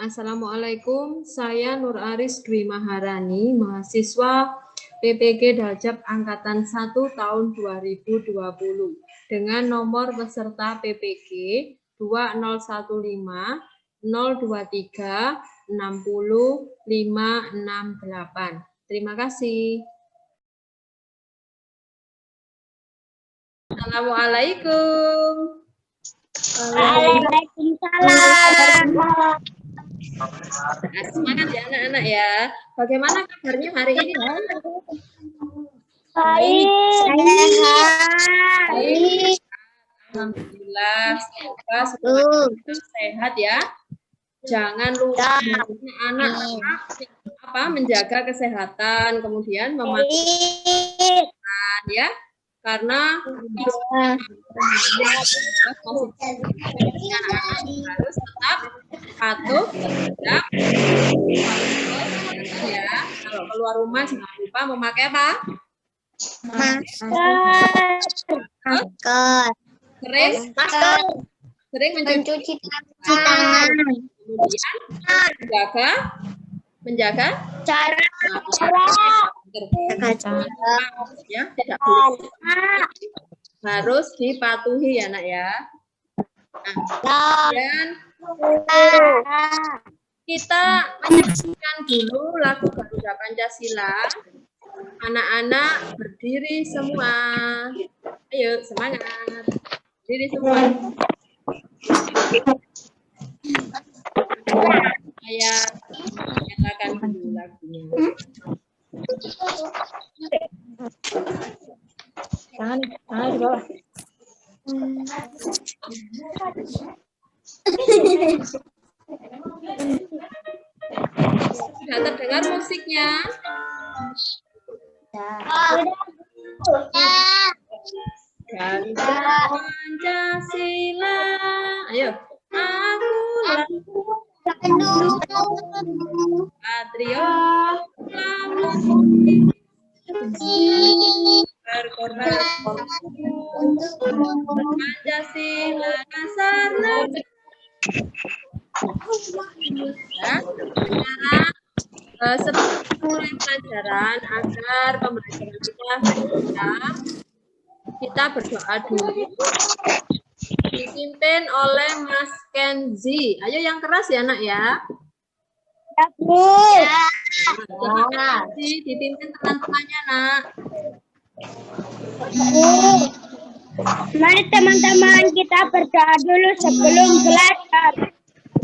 Assalamualaikum, saya Nur Aris Dwi Maharani, mahasiswa PPG Daljab Angkatan 1 tahun 2020 dengan nomor peserta PPG 2015 023 60 568. Terima kasih. Assalamualaikum. Waalaikumsalam. Nah, semangat ya anak-anak ya. Bagaimana kabarnya hari ini? Baik. Baik. Alhamdulillah. Semoga semua sehat ya. Jangan lupa anak-anak menjaga kesehatan, kemudian memakai ya. Karena harus tetap patuh terhadap ya. Kalau keluar rumah jangan lupa memakai apa? Masker. Sering mencuci tangan. Kemudian menjaga Cara. Ya, tidak boleh. Harus dipatuhi ya, Nak ya. Nah, kemudian kita menyaksikan dulu lagu Garuda Pancasila. Anak-anak berdiri semua. Ayo, semangat. Berdiri semua. Saya nyatakan dulu lagunya. Tangan di bawah. Sudah terdengar musiknya? Garuda Pancasila. Ayo. Aku patriot berkorban Pancasila kasarnya. Ya, sekarang sebelum mulai pelajaran agar pembelajaran kita berdoa dulu. Dipimpin oleh Mas Kenzi. Ayo yang keras ya, Nak ya. Ya, Bu. Terima kasih. Dipimpin teman-temannya, Nak. Mari teman-teman kita berdoa dulu sebelum belajar.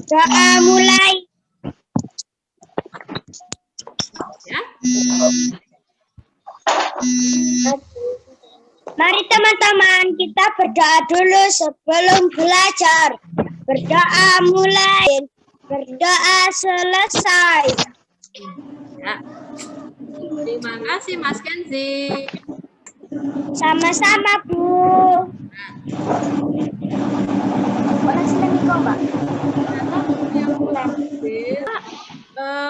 Doa mulai. Ya. Mari teman-teman kita berdoa dulu sebelum belajar. Berdoa mulai. Berdoa selesai. Ya. Terima kasih Mas Kenzi. Sama-sama, Bu.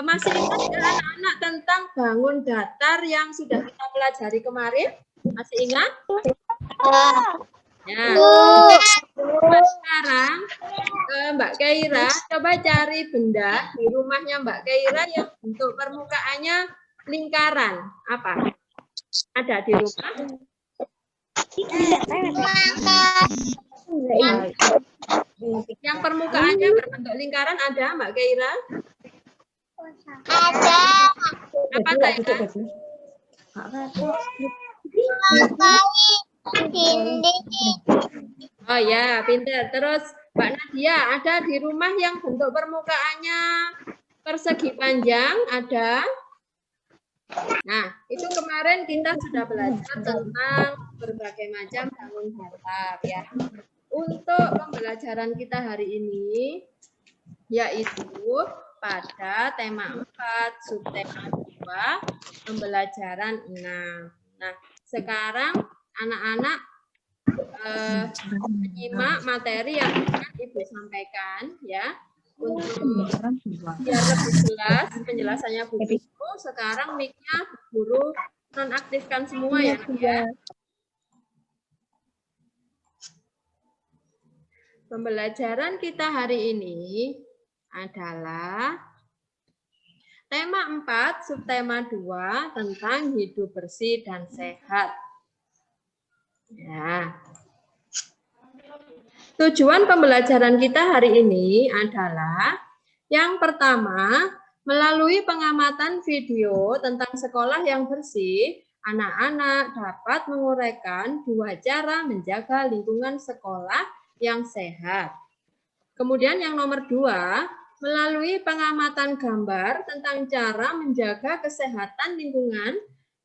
Masih ingat anak-anak tentang bangun datar yang sudah kita pelajari kemarin? Masih ingat? Ya. Sekarang Mbak Keira coba cari benda di rumahnya Mbak Keira yang bentuk permukaannya lingkaran. Apa? Ada di rumah? Yang permukaannya berbentuk lingkaran ada Mbak Keira? Ada. Apa Keira? Oh ya, pintar. Terus Mbak Nadia, ada di rumah yang bentuk permukaannya persegi panjang? Ada? Nah, itu kemarin kita sudah belajar tentang berbagai macam bangun datar ya. Untuk pembelajaran kita hari ini, yaitu pada tema 4, subtema 2, pembelajaran 6. Nah, sekarang anak-anak menyimak materi yang akan Ibu sampaikan ya. Untuk biar lebih jelas penjelasannya Bu Guru, sekarang mic-nya Bu Guru nonaktifkan semua ya. Pembelajaran kita hari ini adalah tema 4, subtema 2 tentang hidup bersih dan sehat. Ya. Tujuan pembelajaran kita hari ini adalah yang pertama, melalui pengamatan video tentang sekolah yang bersih, anak-anak dapat menguraikan 2 cara menjaga lingkungan sekolah yang sehat. Kemudian yang nomor 2, melalui pengamatan gambar tentang cara menjaga kesehatan lingkungan,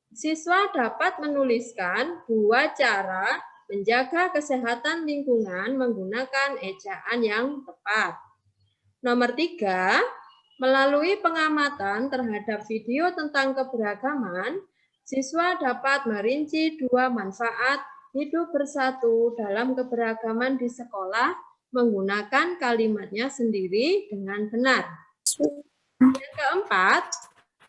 siswa dapat menuliskan 2 cara menjaga kesehatan lingkungan menggunakan ejaan yang tepat. Nomor 3, melalui pengamatan terhadap video tentang keberagaman, siswa dapat merinci 2 manfaat hidup bersatu dalam keberagaman di sekolah menggunakan kalimatnya sendiri dengan benar. Yang keempat,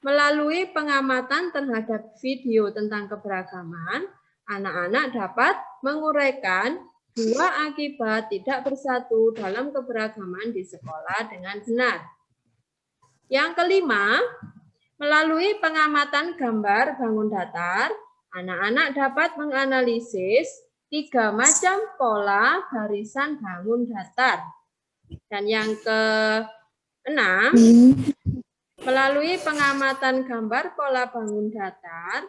melalui pengamatan terhadap video tentang keberagaman, anak-anak dapat menguraikan 2 akibat tidak bersatu dalam keberagaman di sekolah dengan benar. Yang kelima, melalui pengamatan gambar bangun datar, anak-anak dapat menganalisis 3 macam pola barisan bangun datar. Dan yang keenam, melalui pengamatan gambar pola bangun datar,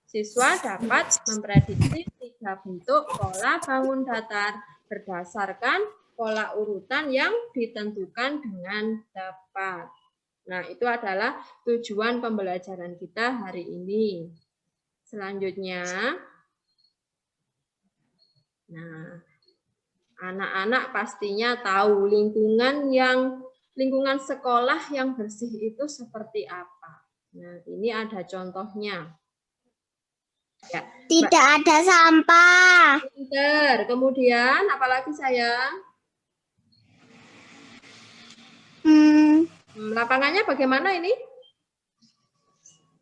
siswa dapat memprediksi 3 bentuk pola bangun datar berdasarkan pola urutan yang ditentukan dengan tepat. Nah, itu adalah tujuan pembelajaran kita hari ini. Selanjutnya, nah, anak-anak pastinya tahu lingkungan sekolah yang bersih itu seperti apa. Nah, ini ada contohnya. Ya, Tidak ada sampah. pinter. Kemudian, apalagi sayang? Lapangannya bagaimana ini?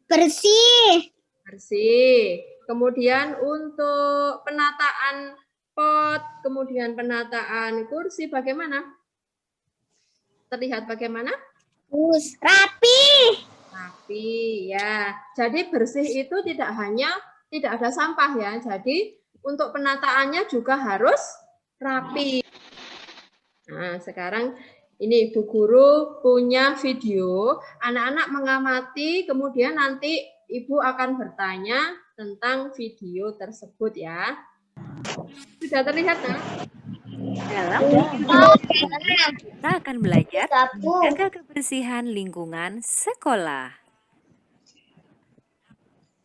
Bersih. Bersih. Kemudian untuk penataan pot, kemudian penataan kursi bagaimana? Terlihat bagaimana? Rapi. Rapi, ya. Jadi bersih itu tidak ada sampah ya. Jadi untuk penataannya juga harus rapi. Nah, sekarang ini Bu Guru punya video, anak-anak mengamati, kemudian nanti Ibu akan bertanya tentang video tersebut ya. Sudah terlihat kan? Dalam video kita akan belajar menjaga kebersihan lingkungan sekolah.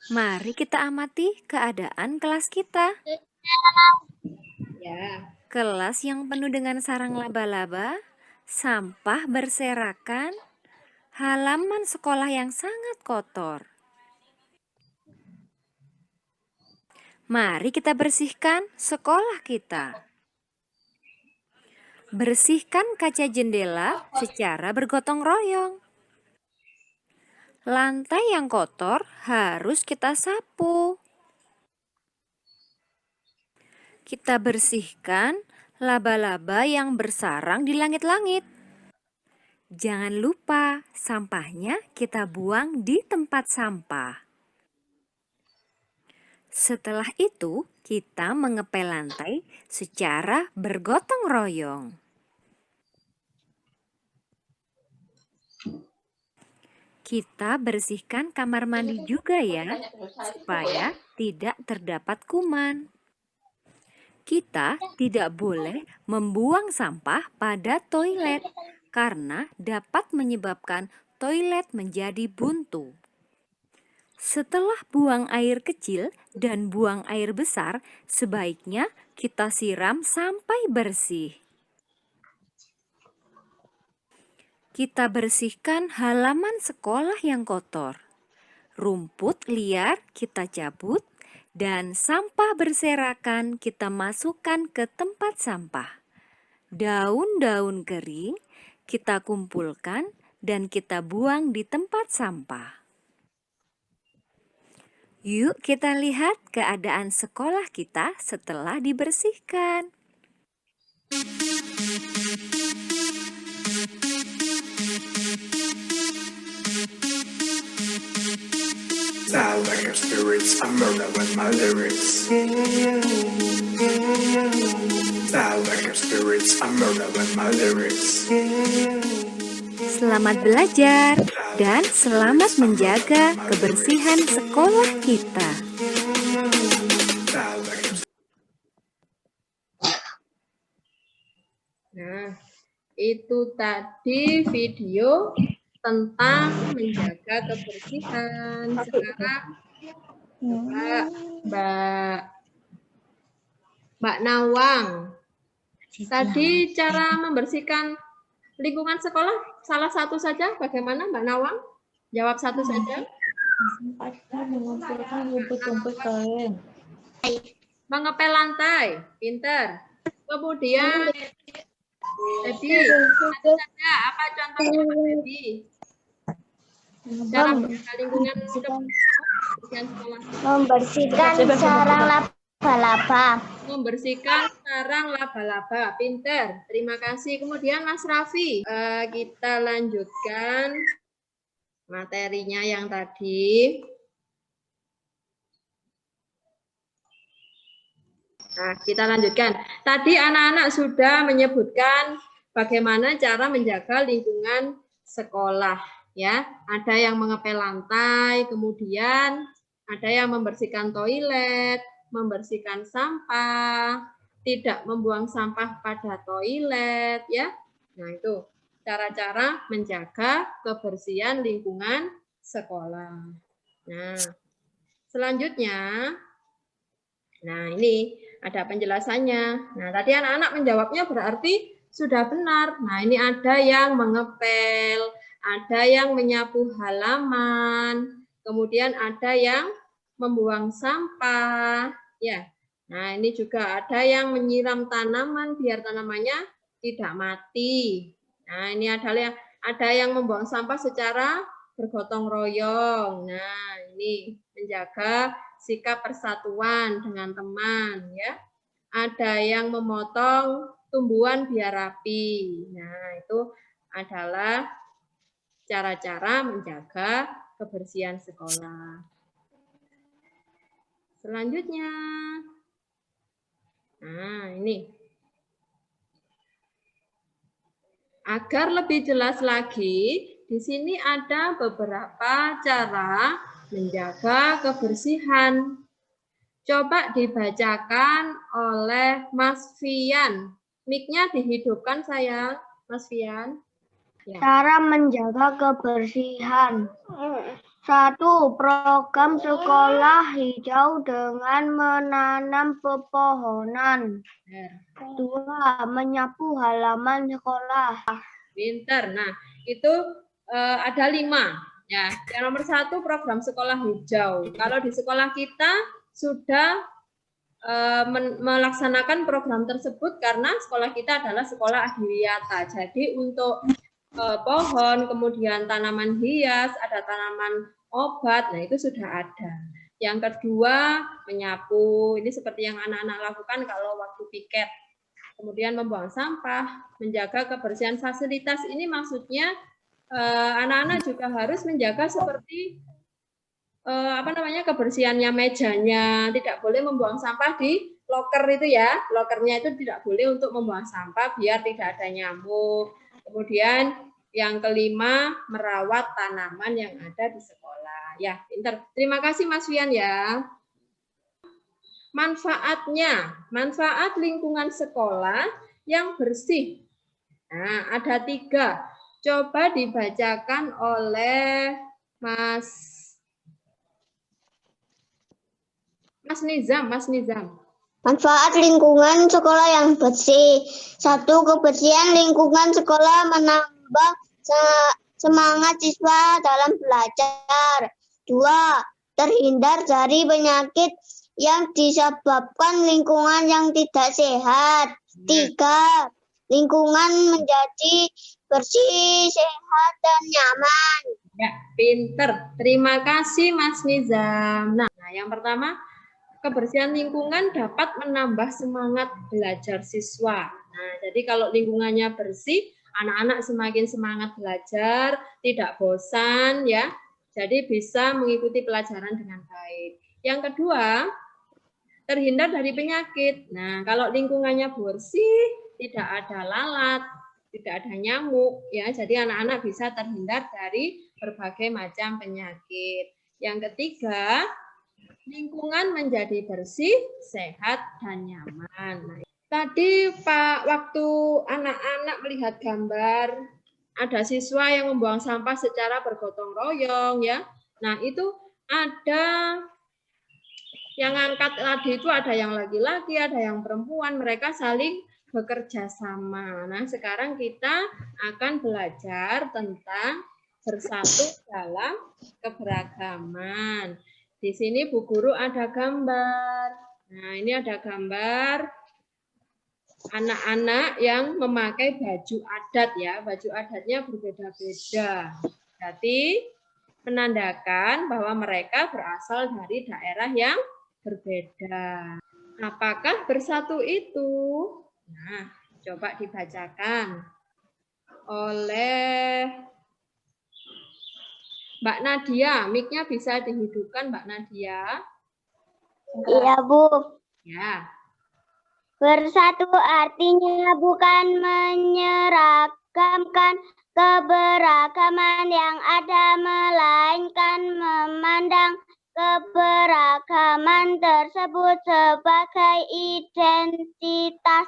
Mari kita amati keadaan kelas kita. Ya. Kelas yang penuh dengan sarang laba-laba, sampah berserakan, halaman sekolah yang sangat kotor. Mari kita bersihkan sekolah kita. Bersihkan kaca jendela secara bergotong royong. Lantai yang kotor harus kita sapu. Kita bersihkan laba-laba yang bersarang di langit-langit. Jangan lupa sampahnya kita buang di tempat sampah. Setelah itu, kita mengepel lantai secara bergotong royong. Kita bersihkan kamar mandi juga ya, supaya tidak terdapat kuman. Kita tidak boleh membuang sampah pada toilet, karena dapat menyebabkan toilet menjadi buntu. Setelah buang air kecil dan buang air besar, sebaiknya kita siram sampai bersih. Kita bersihkan halaman sekolah yang kotor. Rumput liar kita cabut dan sampah berserakan kita masukkan ke tempat sampah. Daun-daun kering kita kumpulkan dan kita buang di tempat sampah. Yuk kita lihat keadaan sekolah kita setelah dibersihkan. spirits, I murder with my lyrics. I like your spirits, I murder with my lyrics. Selamat belajar dan selamat menjaga kebersihan sekolah kita. Nah, itu tadi video tentang menjaga kebersihan. Sekarang Mbak Nawang. Tadi cara membersihkan lingkungan sekolah salah satu saja. Bagaimana Mbak Nawang? Jawab satu saja. Mengumpulkan rumput-rumput kering. Mengepel lantai. Pinter. Kemudian Debbie, satu saja. Apa contohnya Debbie? Cara menjaga lingkungan kebersihan sekolah. Membersihkan sarang laba-laba. Membersihkan sarang laba-laba. Pinter. Terima kasih. Kemudian Mas Raffi, kita lanjutkan materinya yang tadi. Nah, kita lanjutkan. Tadi anak-anak sudah menyebutkan bagaimana cara menjaga lingkungan sekolah, ya. Ada yang mengepel lantai, kemudian ada yang membersihkan toilet, membersihkan sampah, tidak membuang sampah pada toilet, ya. Nah, itu cara-cara menjaga kebersihan lingkungan sekolah. Nah, selanjutnya, nah ini ada penjelasannya. Nah, tadi anak-anak menjawabnya berarti sudah benar. Nah, ini ada yang mengepel, ada yang menyapu halaman, kemudian ada yang membuang sampah, ya. Nah, ini juga ada yang menyiram tanaman biar tanamannya tidak mati. Nah, ini ada yang membuang sampah secara bergotong royong. Nah, ini menjaga sikap persatuan dengan teman, ya. Ada yang memotong tumbuhan biar rapi. Nah, itu adalah cara-cara menjaga kebersihan sekolah. Selanjutnya, nah ini. Agar lebih jelas lagi, di sini ada beberapa cara menjaga kebersihan. Coba dibacakan oleh Mas Fian. Mic-nya dihidupkan sayang, Mas Fian. Ya. Cara menjaga kebersihan. 1. Program sekolah hijau dengan menanam pepohonan. 2. Menyapu halaman sekolah. Pinter. Nah, itu ada 5. Ya, yang nomor 1 program sekolah hijau. Kalau di sekolah kita sudah melaksanakan program tersebut karena sekolah kita adalah sekolah adiwiyata. Jadi untuk pohon, kemudian tanaman hias, ada tanaman obat, nah itu sudah ada. Yang kedua, menyapu. Ini seperti yang anak-anak lakukan kalau waktu piket. Kemudian membuang sampah, menjaga kebersihan fasilitas. Ini maksudnya anak-anak juga harus menjaga seperti kebersihannya mejanya. Tidak boleh membuang sampah di loker itu ya. Lokernya itu tidak boleh untuk membuang sampah biar tidak ada nyamuk. Kemudian yang kelima, merawat tanaman yang ada di sekolah. Ya, pinter. Terima kasih Mas Fian ya. Manfaat lingkungan sekolah yang bersih. Nah, ada 3. Coba dibacakan oleh Mas Nizam. Manfaat lingkungan sekolah yang bersih. 1. Kebersihan lingkungan sekolah menambah semangat siswa dalam belajar. 2. Terhindar dari penyakit yang disebabkan lingkungan yang tidak sehat. 3. Lingkungan menjadi bersih, sehat, dan nyaman. Ya, pinter. Terima kasih Mas Nizam. Nah, yang pertama, kebersihan lingkungan dapat menambah semangat belajar siswa. Nah, jadi kalau lingkungannya bersih, anak-anak semakin semangat belajar, tidak bosan ya. Jadi bisa mengikuti pelajaran dengan baik. Yang kedua, terhindar dari penyakit. Nah, kalau lingkungannya bersih, tidak ada lalat, tidak ada nyamuk, ya, jadi anak-anak bisa terhindar dari berbagai macam penyakit. Yang ketiga, lingkungan menjadi bersih, sehat, dan nyaman. Nah, tadi Pak, waktu anak-anak melihat gambar, ada siswa yang membuang sampah secara bergotong royong, ya. Nah, itu ada yang angkat tadi itu ada yang laki-laki, ada yang perempuan, mereka saling bekerja sama. Nah, sekarang kita akan belajar tentang bersatu dalam keberagaman. Di sini Bu Guru ada gambar. Nah, ini ada gambar anak-anak yang memakai baju adat ya. Baju adatnya berbeda-beda. Jadi menandakan bahwa mereka berasal dari daerah yang berbeda. Apakah bersatu itu? Nah, coba dibacakan oleh Mbak Nadia. Mic-nya bisa dihidupkan, Mbak Nadia. Iya, Bu. Ya. Bersatu artinya bukan menyeragamkan keberagaman yang ada, melainkan memandang keberagaman tersebut sebagai identitas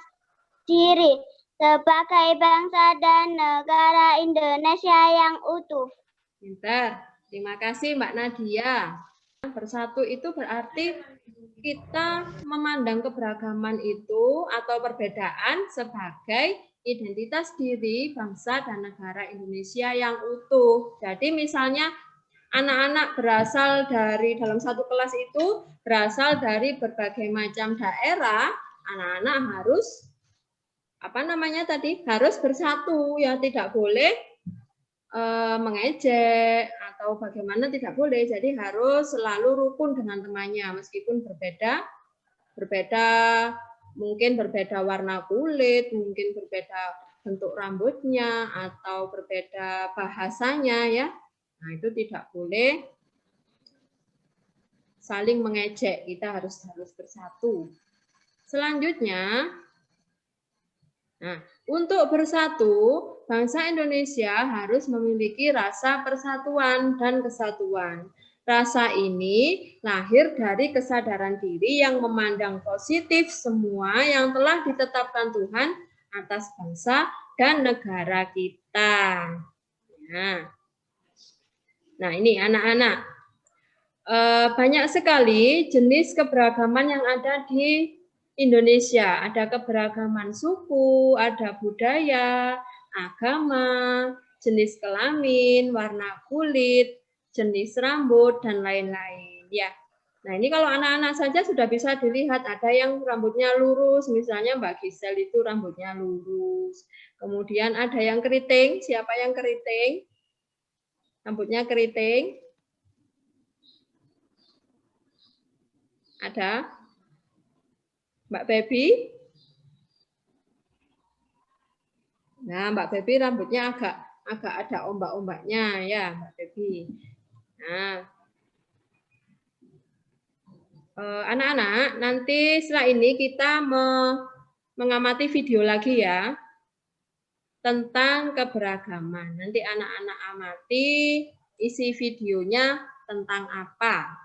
diri, sebagai bangsa dan negara Indonesia yang utuh. Pintar. Terima kasih Mbak Nadia. Bersatu itu berarti kita memandang keberagaman itu atau perbedaan sebagai identitas diri bangsa dan negara Indonesia yang utuh. Jadi misalnya anak-anak berasal dari dalam satu kelas itu berasal dari berbagai macam daerah, anak-anak harus harus bersatu ya, tidak boleh mengejek atau bagaimana, tidak boleh. Jadi harus selalu rukun dengan temannya meskipun berbeda, mungkin berbeda warna kulit, mungkin berbeda bentuk rambutnya atau berbeda bahasanya ya. Nah, itu tidak boleh saling mengejek, kita harus bersatu. Selanjutnya, nah, untuk bersatu, bangsa Indonesia harus memiliki rasa persatuan dan kesatuan. Rasa ini lahir dari kesadaran diri yang memandang positif semua yang telah ditetapkan Tuhan atas bangsa dan negara kita. Nah, ini anak-anak. Banyak sekali jenis keberagaman yang ada di Indonesia. Ada keberagaman suku, ada budaya, agama, jenis kelamin, warna kulit, jenis rambut, dan lain-lain. Ya. Nah, ini kalau anak-anak saja sudah bisa dilihat. Ada yang rambutnya lurus, misalnya Mbak Gisel itu rambutnya lurus. Kemudian ada yang keriting. Siapa yang keriting? Rambutnya keriting. Ada? Mbak Baby? Nah, Mbak Baby rambutnya agak ada ombak-ombaknya ya, Mbak Baby. Nah, anak-anak, nanti setelah ini kita mengamati video lagi ya tentang keberagaman. Nanti anak-anak amati isi videonya tentang apa.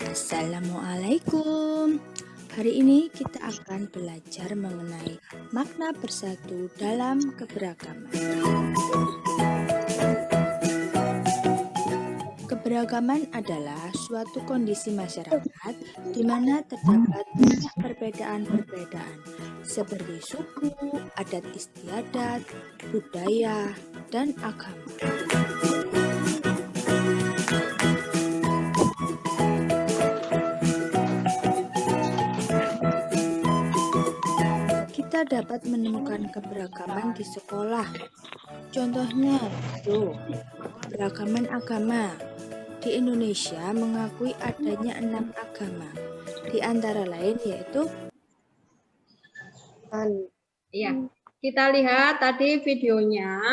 Assalamualaikum. Hari ini kita akan belajar mengenai makna bersatu dalam keberagaman. Keberagaman adalah suatu kondisi masyarakat di mana terdapat banyak perbedaan-perbedaan seperti suku, adat istiadat, budaya, dan agama. Kita dapat menemukan keberagaman di sekolah. Contohnya itu keberagaman agama. Di di Indonesia mengakui adanya 6 agama, di antara lain yaitu Iya, kita lihat tadi videonya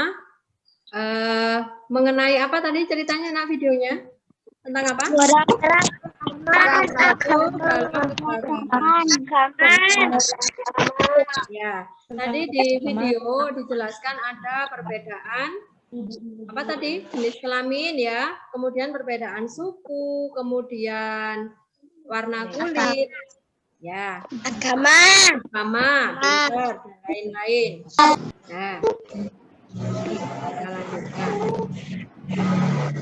mengenai apa tadi ceritanya nak videonya? Tentang apa? Ya, tadi di video dijelaskan ada perbedaan apa tadi? Jenis kelamin ya, kemudian perbedaan suku, kemudian warna kulit, ya, Agama. pintar, dan lain-lain. Nah, kita lanjutkan.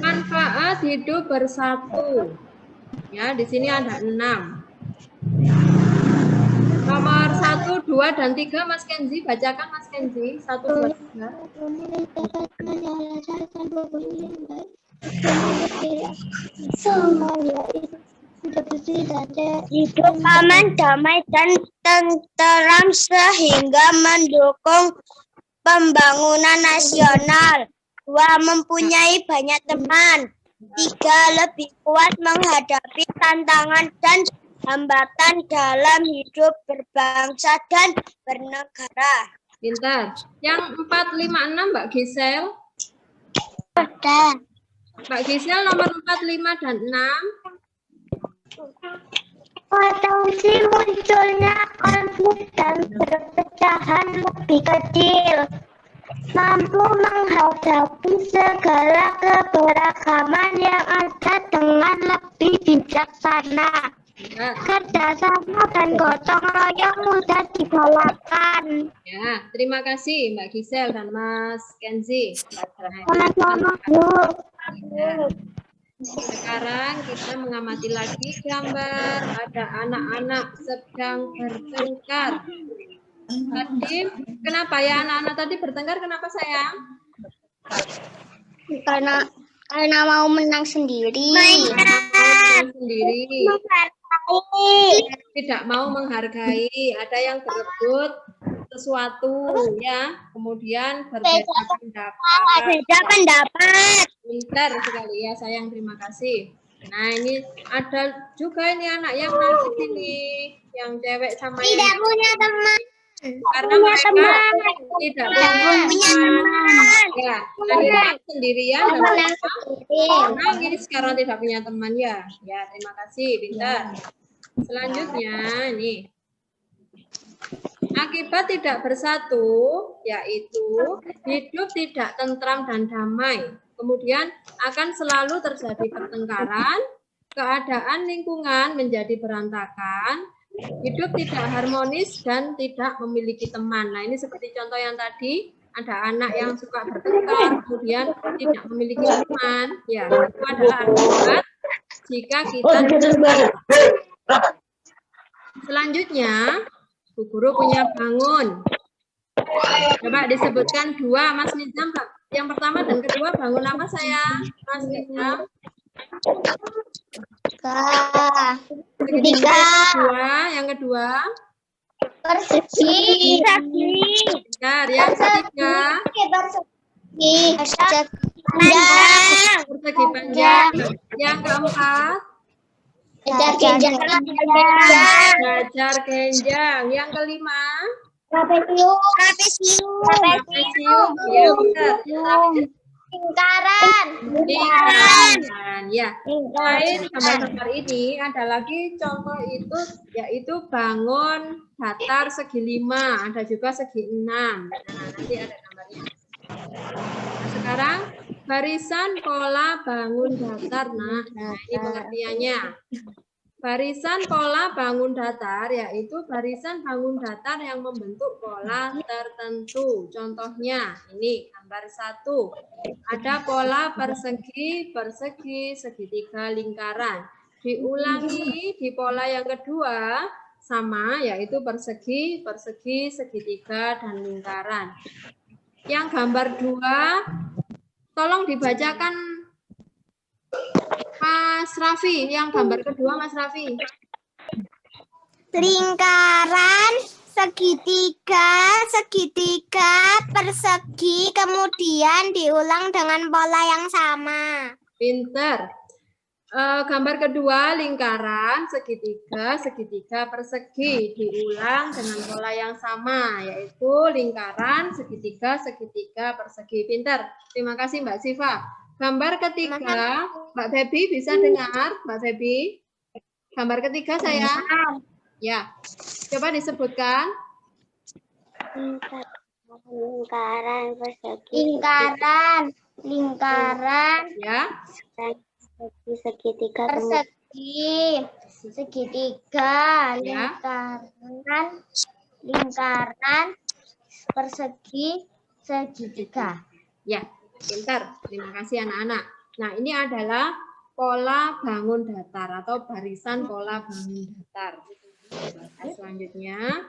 Manfaat hidup bersatu. Ya, di sini ada 6. Nomor 1, 2, dan 3, Mas Kenzi. Bacakan Mas Kenzi. 1, 2, 3. Hidup aman, damai, dan tenteram sehingga mendukung pembangunan nasional. 2. Mempunyai banyak teman. 3. Lebih kuat menghadapi tantangan dan hambatan dalam hidup berbangsa dan bernegara. Pintar. Yang 4, 5, 6, Mbak Gisel. Mbak Gisel nomor 4, 5, dan 6. Potensi munculnya konflik dan perpecahan lebih kecil. Mampu menghadapi segala keberagaman yang ada dengan lebih bijaksana. Pintar. Kerjasama dan gotong royong mudah digalakan. Ya, terima kasih Mbak Gisel dan Mas Kenzi. Sama-sama, Bu. Ya. Sekarang kita mengamati lagi gambar ada anak-anak sedang bertengkar. Tadi kenapa ya anak-anak tadi bertengkar? Kenapa sayang? Karena mau menang sendiri. Sendiri tidak mau menghargai. Ada yang berebut sesuatu ya, kemudian berbeda pendapat. Beda pendapat. Pintar sekali ya sayang, terima kasih. Nah ini ada juga ini anak yang nangis ini, yang cewek sama Tidak yang punya teman. karena mereka tidak punya teman. Ya, akhirnya sendirian dan nangis karena tidak punya teman ya. Ya, terima kasih, pintar. Selanjutnya nih. Akibat tidak bersatu yaitu hidup tidak tentram dan damai. Kemudian akan selalu terjadi pertengkaran, keadaan lingkungan menjadi berantakan, hidup tidak harmonis dan tidak memiliki teman. Nah, ini seperti contoh yang tadi, ada anak yang suka bertengkar, kemudian tidak memiliki teman. Ya, itu adalah akibat jika kita selanjutnya, Bu Guru punya bangun. Coba disebutkan 2, Mas Nizam. Yang pertama dan kedua bangun apa sayang? Mas Nizam. Segitiga. Yang kedua. Persegi. Benar. Yang ketiga. Persegi panjang. Yang keempat. Jajar kenjang. Yang kelima. Trapesium. Ya benar. Lingkaran. Ya. Selain gambar-gambar ini ada lagi contoh itu yaitu bangun datar segi 5, ada juga segi 6. Nah, nanti ada gambarnya. Nah, sekarang barisan pola bangun datar. Nah, ini pengertiannya. Barisan pola bangun datar yaitu barisan bangun datar yang membentuk pola tertentu. Contohnya ini gambar 1. Ada pola persegi, persegi, segitiga, lingkaran. Diulangi di pola yang kedua sama yaitu persegi, persegi, segitiga, dan lingkaran. Yang gambar 2 tolong dibacakan Mas Raffi, yang gambar kedua Mas Raffi. Lingkaran, segitiga, segitiga, persegi, kemudian diulang dengan pola yang sama. Pinter. Gambar kedua, lingkaran, segitiga, segitiga persegi. Diulang dengan pola yang sama, yaitu lingkaran, segitiga, segitiga persegi. Pintar. Terima kasih Mbak Siva. Gambar ketiga, Mbak Febi bisa dengar? Mbak Febi? Gambar ketiga saya. Ya. Coba disebutkan. Lingkaran persegi. Lingkaran. Ya. Segitiga persegi. Segitiga. Ya. Lingkaran persegi segitiga. Ya, pintar. Terima kasih anak-anak. Nah, ini adalah pola bangun datar atau barisan pola bangun datar. Selanjutnya,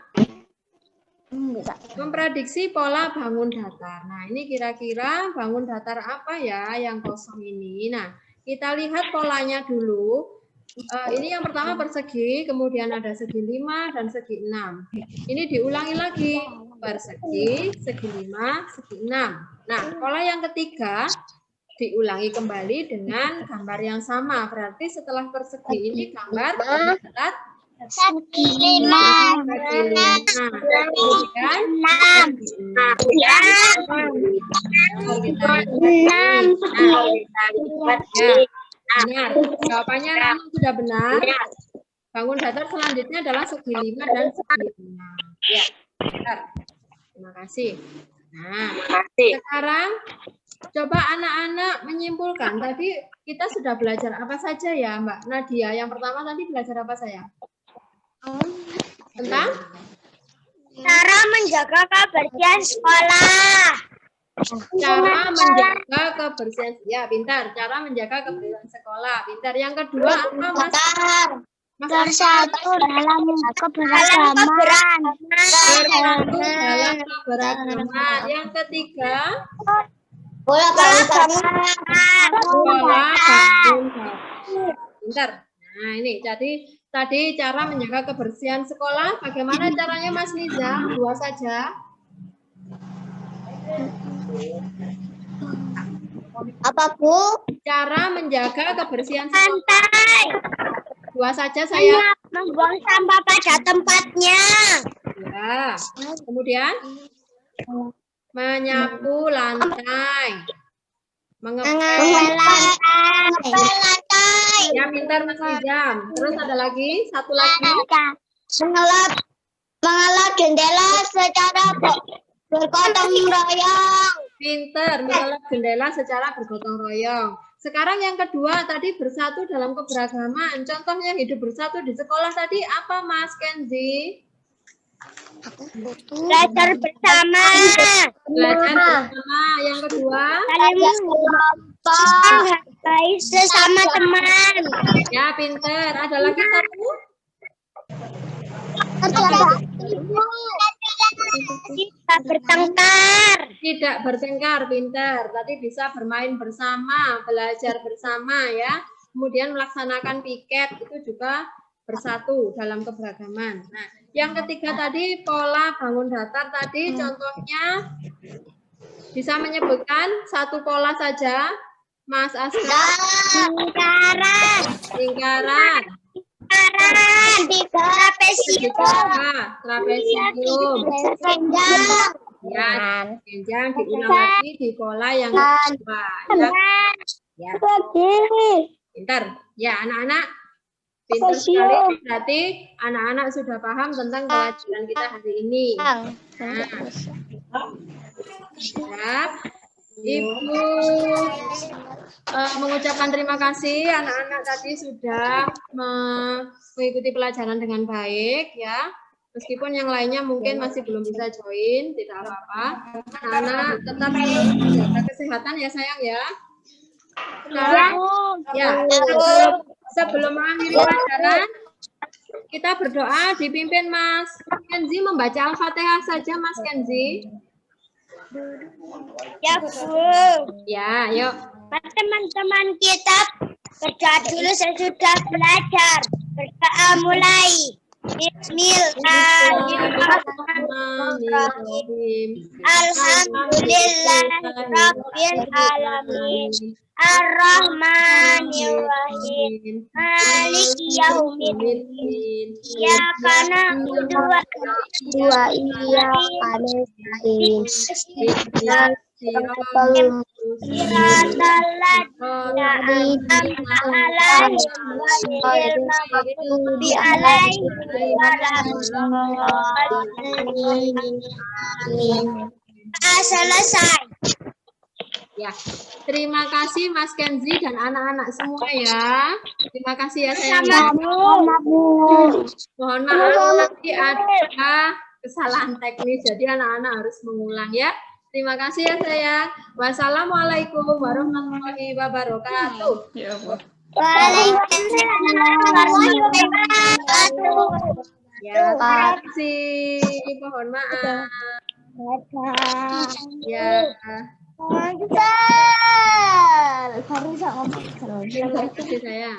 memprediksi pola bangun datar. Nah, ini kira-kira bangun datar apa ya yang kosong ini? Nah, kita lihat polanya dulu. Ini yang pertama persegi, kemudian ada segi 5 dan segi 6. Ini diulangi lagi. Persegi, segi 5, segi 6. Nah, pola yang ketiga diulangi kembali dengan gambar yang sama. Berarti setelah persegi ini gambar datar Segi 5. kemudian 6. Benar. Jawabannya memang sudah benar. Bangun datar selanjutnya adalah segi 5 dan segi 6. Ya, benar. Terima kasih. Nah, sekarang coba anak-anak menyimpulkan. Tadi kita sudah belajar apa saja ya, Mbak Nadia? Yang pertama tadi belajar apa saya? Tentang Cara menjaga kebersihan sekolah. cara menjaga kebersihan. Ya, pintar. Cara menjaga kebersihan sekolah. Pintar. Yang kedua apa, Mas? Bersatu dalam keberagaman. Bersatu dalam keberagaman. Yang ketiga, Bola bangun. pola bangun datar. Pintar. Nah, ini tadi cara menjaga kebersihan sekolah. Bagaimana caranya, Mas Niza? 2 saja. Apa Bu? Cara menjaga kebersihan sekolah. Santai. 2 saja saya. Membuang sampah pada tempatnya. Ya. Kemudian menyapu lantai. Mengepel. Lantai. Ya, pintar Mas Nizam. Terus ada lagi, satu lagi. Mengelap jendela secara bergotong royong. Pintar, mengelap jendela secara bergotong royong. Sekarang yang kedua tadi bersatu dalam keberagaman. Contohnya hidup bersatu di sekolah tadi apa, Mas Kenzi? Belajar bersama. Belajar bersama. Yang kedua, Menghargai sesama teman. ya pintar. Ada lagi satu? Tidak bertengkar. Tidak bertengkar, pintar. Tadi bisa bermain bersama, belajar bersama ya. Kemudian melaksanakan piket itu juga bersatu dalam keberagaman. Nah, yang ketiga tadi pola bangun datar tadi contohnya bisa menyebutkan satu pola saja, Mas Aska. Lingkaran. Trapesium. Ya, jenjang diulang lagi di pola yang kedua. Ya. Pintar. Ya, anak-anak. Pintar sekali. Berarti anak-anak sudah paham tentang pelajaran kita hari ini. Nah. Ya. Ibu mengucapkan terima kasih anak-anak tadi sudah mengikuti pelajaran dengan baik ya. Meskipun yang lainnya mungkin masih belum bisa join, tidak apa-apa. Anak-anak tetap menjaga kesehatan ya sayang ya. Sekarang ya, sebelum mengakhiri pelajaran kita berdoa dipimpin Mas Kenzi membaca Al-Fatihah saja Mas Kenzi. Ya Bu. Ya, yuk. Teman-teman kita berdoa dulu sesudah belajar. Berdoa mulai. Bismillahirrahmanirrahim. Alhamdulillahirrabbilalamin. Ar-Rahmanir-Rahim. Maliki yaumiddin. Iyyaka na'budu wa iyyaka nasta'in. Siratal ladzina an'amta 'alaihim ghairil maghdubi 'alaihim waladdallin. Selesai. Ya, terima kasih Mas Kenzi dan anak-anak semua ya. Terima kasih ya sayang. Mohon maaf nanti ada kesalahan teknis, jadi anak-anak harus mengulang ya. Terima kasih ya sayang. Wassalamualaikum warahmatullahi wabarakatuh. Ya Allah. Waalaikumsalam warahmatullahi wabarakatuh. Ya, terima kasih. Mohon maaf. Ya. Harus ngomong. Terima kasih sayang.